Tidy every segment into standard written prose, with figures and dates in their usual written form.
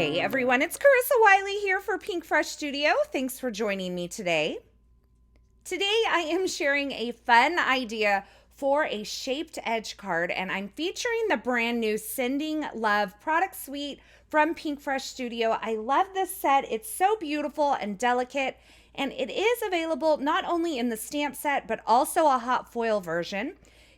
Hey everyone, it's Carissa Wiley here for Pinkfresh Studio. Thanks for joining me today. Today I am sharing a fun idea for a shaped edge card, and I'm featuring the brand new Sending Love product suite from Pinkfresh Studio. I love this set. It's so beautiful and delicate, and it is available not only in the stamp set but also a hot foil version.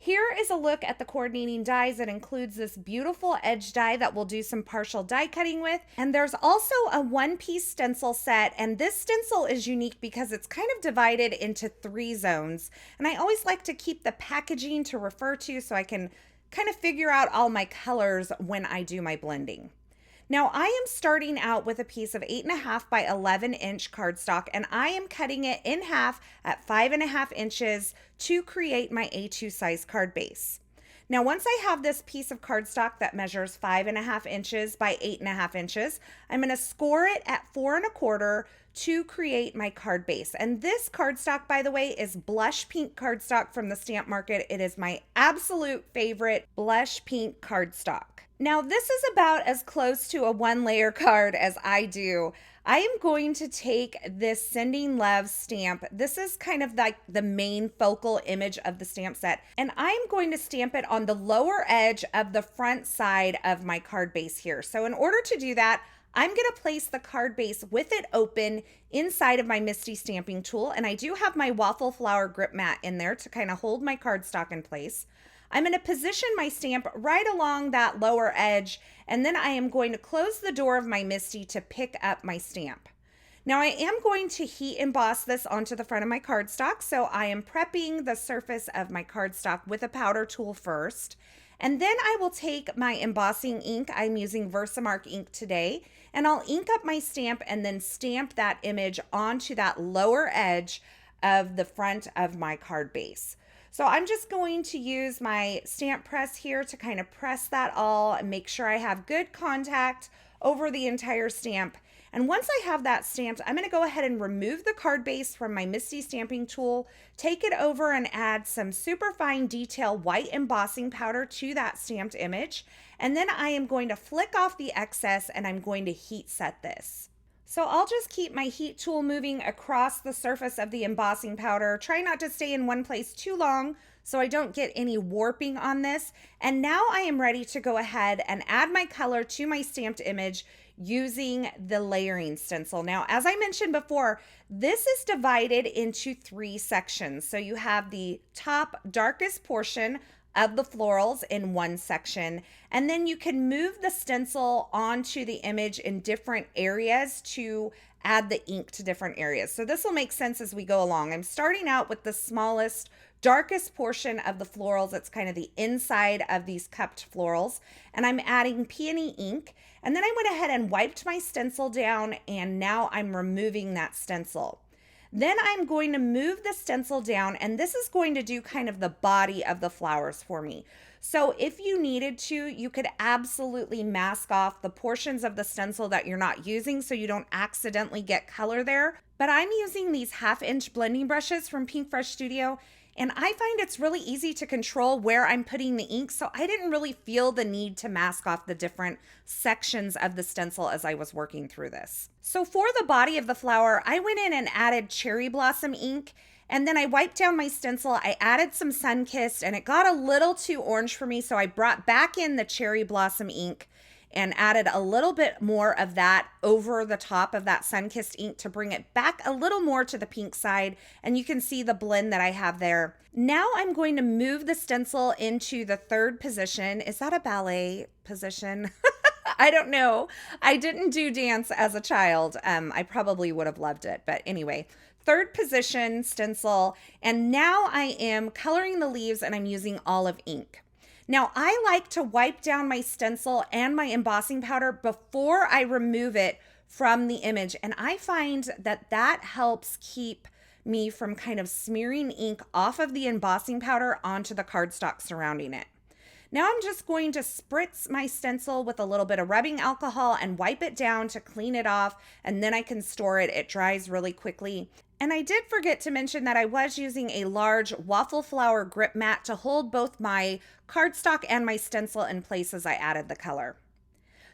Here is a look at the coordinating dies. It includes this beautiful edge die that we'll do some partial die cutting with. And there's also a one-piece stencil set. And this stencil is unique because it's kind of divided into 3 zones. And I always like to keep the packaging to refer to so I can kind of figure out all my colors when I do my blending. Now I am starting out with a piece of 8.5 by 11 inch cardstock, and I am cutting it in half at 5.5 inches to create my A2 size card base. Now once I have this piece of cardstock that measures 5.5 inches by 8.5 inches, I'm going to score it at 4.25 to create my card base. And this cardstock, by the way, is blush pink cardstock from the stamp market. It is my absolute favorite blush pink cardstock. Now this is about as close to a 1-layer card as I do. I am going to take this Sending Love stamp. This is kind of like the main focal image of the stamp set. And I'm going to stamp it on the lower edge of the front side of my card base here. So in order to do that, I'm going to place the card base with it open inside of my MISTI stamping tool. And I do have my waffle flower grip mat in there to kind of hold my cardstock in place. I'm going to position my stamp right along that lower edge, and then I am going to close the door of my MISTI to pick up my stamp. Now I am going to heat emboss this onto the front of my cardstock, so I am prepping the surface of my cardstock with a powder tool first. And then I will take my embossing ink. I'm using Versamark ink today, and I'll ink up my stamp and then stamp that image onto that lower edge of the front of my card base. So I'm just going to use my stamp press here to kind of press that all and make sure I have good contact over the entire stamp. And once I have that stamped, I'm going to go ahead and remove the card base from my MISTI stamping tool, take it over and add some super fine detail white embossing powder to that stamped image. And then I am going to flick off the excess and I'm going to heat set this. So I'll just keep my heat tool moving across the surface of the embossing powder. Try not to stay in one place too long so I don't get any warping on this. And now I am ready to go ahead and add my color to my stamped image using the layering stencil. Now, as I mentioned before, this is divided into 3 sections. So you have the top darkest portion of the florals in one section, and then you can move the stencil onto the image in different areas to add the ink to different areas. So this will make sense as we go along. I'm starting out with the smallest, darkest portion of the florals. It's kind of the inside of these cupped florals, and I'm adding Peony ink. And then I went ahead and wiped my stencil down, and now I'm removing that stencil. Then I'm going to move the stencil down, and this is going to do kind of the body of the flowers for me. So if you needed to, you could absolutely mask off the portions of the stencil that you're not using so you don't accidentally get color there. But I'm using these 1/2-inch blending brushes from Pinkfresh Studio, and I find it's really easy to control where I'm putting the ink, so I didn't really feel the need to mask off the different sections of the stencil as I was working through this. So for the body of the flower, I went in and added cherry blossom ink, and then I wiped down my stencil. I added some Sunkissed, and it got a little too orange for me, so I brought back in the cherry blossom ink and added a little bit more of that over the top of that Sunkissed ink to bring it back a little more to the pink side. And you can see the blend that I have there. Now I'm going to move the stencil into the 3rd position. Is that a ballet position? I don't know. I didn't do dance as a child. I probably would have loved it. But anyway, 3rd position stencil. And now I am coloring the leaves, and I'm using olive ink. Now, I like to wipe down my stencil and my embossing powder before I remove it from the image. And I find that that helps keep me from kind of smearing ink off of the embossing powder onto the cardstock surrounding it. Now I'm just going to spritz my stencil with a little bit of rubbing alcohol and wipe it down to clean it off, and then I can store it. It dries really quickly. And I did forget to mention that I was using a large waffle flower grip mat to hold both my cardstock and my stencil in place as I added the color.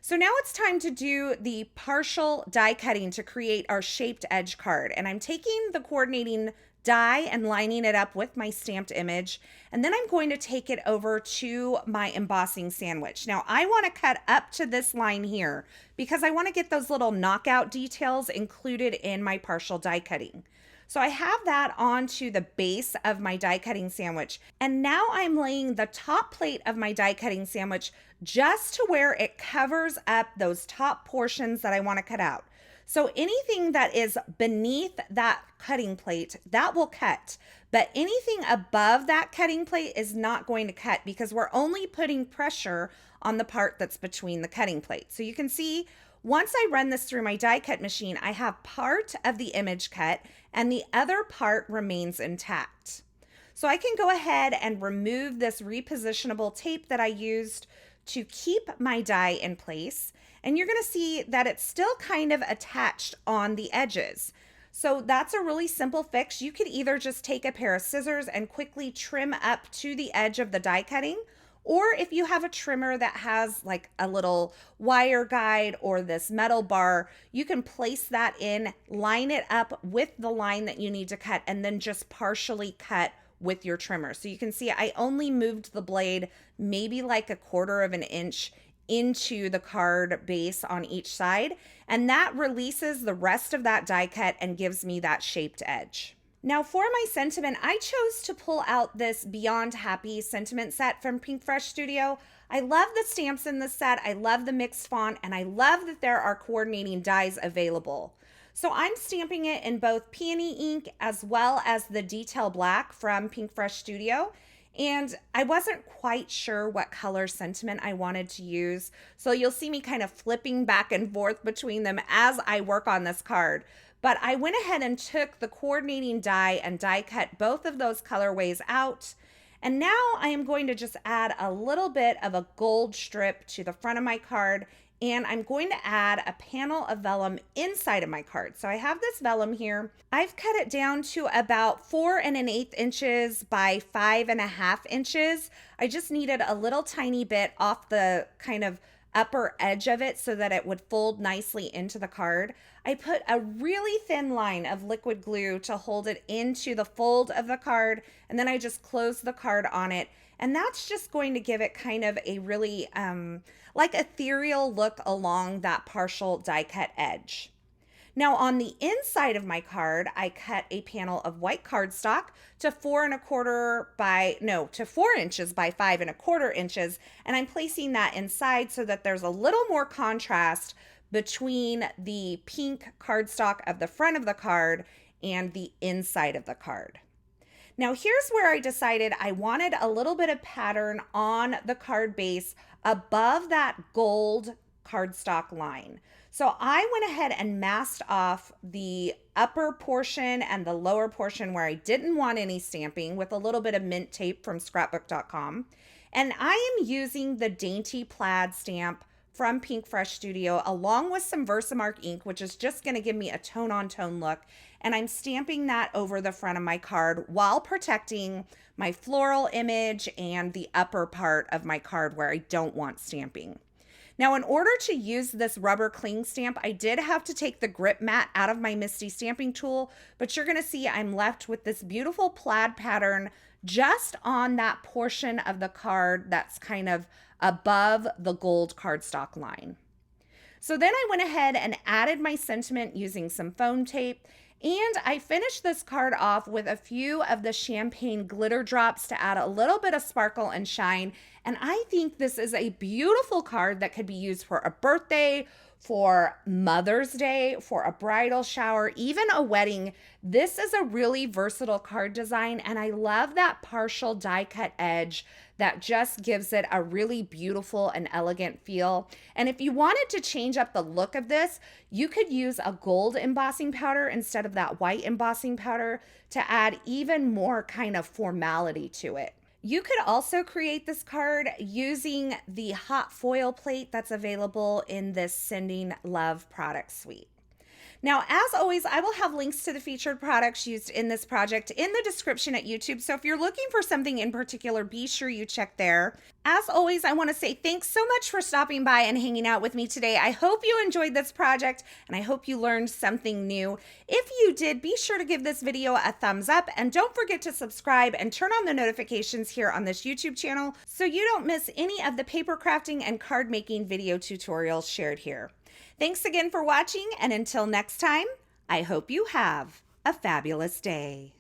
So now it's time to do the partial die cutting to create our shaped edge card. And I'm taking the coordinating die and lining it up with my stamped image. And then I'm going to take it over to my embossing sandwich. Now I want to cut up to this line here because I want to get those little knockout details included in my partial die cutting. So I have that onto the base of my die cutting sandwich. And now I'm laying the top plate of my die cutting sandwich just to where it covers up those top portions that I want to cut out. So anything that is beneath that cutting plate, that will cut. But anything above that cutting plate is not going to cut because we're only putting pressure on the part that's between the cutting plate. So you can see once I run this through my die cut machine, I have part of the image cut and the other part remains intact. So I can go ahead and remove this repositionable tape that I used to keep my die in place. And you're going to see that it's still kind of attached on the edges. So that's a really simple fix. You could either just take a pair of scissors and quickly trim up to the edge of the die cutting, or if you have a trimmer that has like a little wire guide or this metal bar, you can place that in, line it up with the line that you need to cut, and then just partially cut with your trimmer. So you can see I only moved the blade maybe like 1/4 of an inch into the card base on each side, and that releases the rest of that die cut and gives me that shaped edge. Now for my sentiment, I chose to pull out this Beyond Happy sentiment set from Pinkfresh Studio. I love the stamps in this set, I love the mixed font, and I love that there are coordinating dies available. So I'm stamping it in both Peony ink as well as the Detail Black from Pinkfresh Studio. And I wasn't quite sure what color sentiment I wanted to use. So you'll see me kind of flipping back and forth between them as I work on this card. But I went ahead and took the coordinating die and die cut both of those colorways out. And now I am going to just add a little bit of a gold strip to the front of my card. And I'm going to add a panel of vellum inside of my card. So I have this vellum here. I've cut it down to about 4 1/8 inches by 5 1/2 inches. I just needed a little tiny bit off the kind of upper edge of it so that it would fold nicely into the card. I put a really thin line of liquid glue to hold it into the fold of the card, and then I just closed the card on it. And that's just going to give it kind of a really like ethereal look along that partial die cut edge. Now on the inside of my card, I cut a panel of white cardstock to 4 inches by 5 1/4 inches. And I'm placing that inside so that there's a little more contrast between the pink cardstock of the front of the card and the inside of the card. Now here's where I decided I wanted a little bit of pattern on the card base above that gold cardstock line. So I went ahead and masked off the upper portion and the lower portion where I didn't want any stamping with a little bit of mint tape from scrapbook.com. And I am using the Dainty Plaid stamp from Pinkfresh Studio along with some Versamark ink, which is just going to give me a tone-on-tone look. And I'm stamping that over the front of my card while protecting my floral image and the upper part of my card where I don't want stamping. Now, in order to use this rubber cling stamp, I did have to take the grip mat out of my Misty stamping tool, but you're going to see I'm left with this beautiful plaid pattern just on that portion of the card that's kind of above the gold cardstock line. So then I went ahead and added my sentiment using some foam tape, and I finished this card off with a few of the champagne glitter drops to add a little bit of sparkle and shine. And I think this is a beautiful card that could be used for a birthday, for Mother's Day, for a bridal shower, even a wedding. This is a really versatile card design, and I love that partial die cut edge that just gives it a really beautiful and elegant feel. And if you wanted to change up the look of this, you could use a gold embossing powder instead of that white embossing powder to add even more kind of formality to it. You could also create this card using the hot foil plate that's available in this Sending Love product suite. Now, as always, I will have links to the featured products used in this project in the description at YouTube. So if you're looking for something in particular, be sure you check there. As always, I want to say thanks so much for stopping by and hanging out with me today. I hope you enjoyed this project and I hope you learned something new. If you did, be sure to give this video a thumbs up and don't forget to subscribe and turn on the notifications here on this YouTube channel so you don't miss any of the paper crafting and card making video tutorials shared here. Thanks again for watching, and until next time, I hope you have a fabulous day.